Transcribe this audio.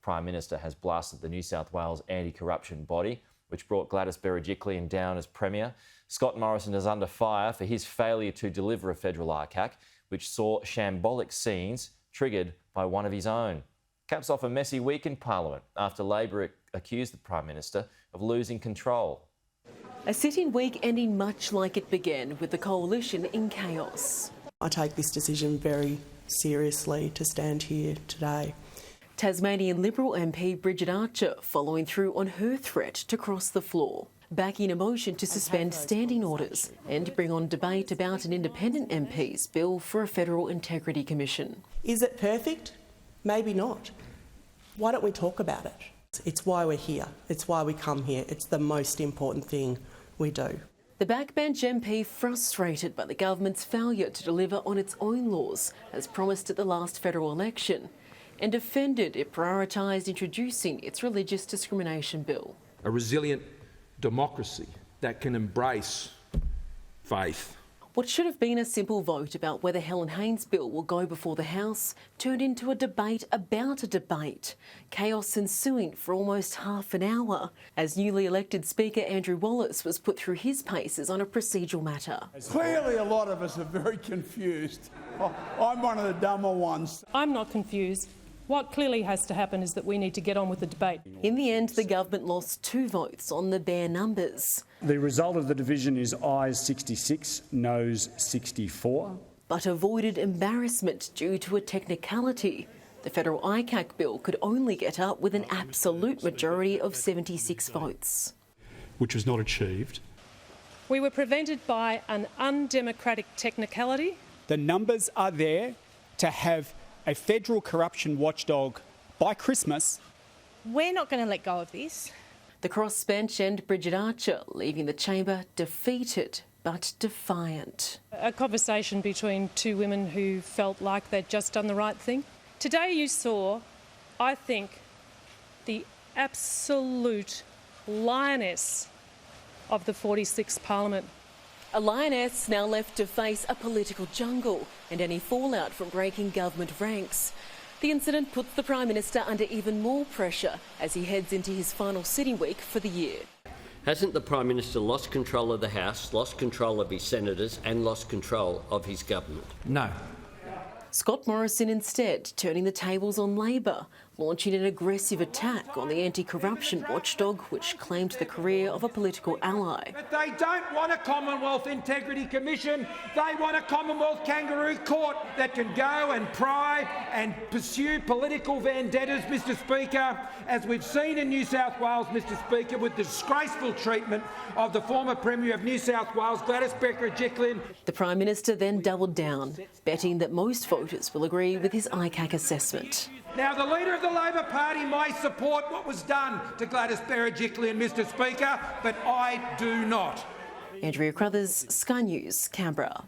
Prime Minister has blasted the New South Wales anti-corruption body, which brought Gladys Berijiklian down as Premier. Scott Morrison is under fire for his failure to deliver a federal ICAC, which saw shambolic scenes triggered by one of his own. Caps off a messy week in Parliament after Labor accused the Prime Minister of losing control. A sit-in week ending much like it began, with the coalition in chaos. I take this decision very seriously to stand here today. Tasmanian Liberal MP Bridget Archer following through on her threat to cross the floor, backing a motion to suspend standing orders and bring on debate about an independent MP's bill for a Federal Integrity Commission. Is it perfect? Maybe not. Why don't we talk about it? It's why we're here. It's why we come here. It's the most important thing we do. The backbench MP frustrated by the government's failure to deliver on its own laws as promised at the last federal election, and defended it prioritised introducing its religious discrimination bill. A resilient democracy that can embrace faith. What should have been a simple vote about whether Helen Haynes' bill will go before the House turned into a debate about a debate. Chaos ensuing for almost half an hour as newly elected Speaker Andrew Wallace was put through his paces on a procedural matter. Clearly a lot of us are very confused. I'm one of the dumber ones. I'm not confused. What clearly has to happen is that we need to get on with the debate. In the end, the government lost 2 votes on the bare numbers. The result of the division is ayes 66, noes 64. But avoided embarrassment due to a technicality. The federal ICAC bill could only get up with an absolute majority of 76 votes. Which was not achieved. We were prevented by an undemocratic technicality. The numbers are there to have a federal corruption watchdog by Christmas. We're not going to let go of this. The crossbench and Bridget Archer leaving the chamber defeated but defiant. A conversation between 2 women who felt like they'd just done the right thing. Today you saw, I think, the absolute lioness of the 46th Parliament. A lioness now left to face a political jungle and any fallout from breaking government ranks. The incident puts the Prime Minister under even more pressure as he heads into his final sitting week for the year. Hasn't the Prime Minister lost control of the House, lost control of his senators and lost control of his government? No. Scott Morrison instead turning the tables on Labor, launching an aggressive attack on the anti-corruption watchdog which claimed the career of a political ally. But they don't want a Commonwealth Integrity Commission, they want a Commonwealth kangaroo court that can go and pry and pursue political vendettas, Mr Speaker, as we've seen in New South Wales, Mr Speaker, with the disgraceful treatment of the former Premier of New South Wales, Gladys Berijiklian. The Prime Minister then doubled down, betting that most voters will agree with his ICAC assessment. Now, the Leader of the Labor Party may support what was done to Gladys Berijiklian, Mr Speaker, but I do not. Andrea Crothers, Sky News, Canberra.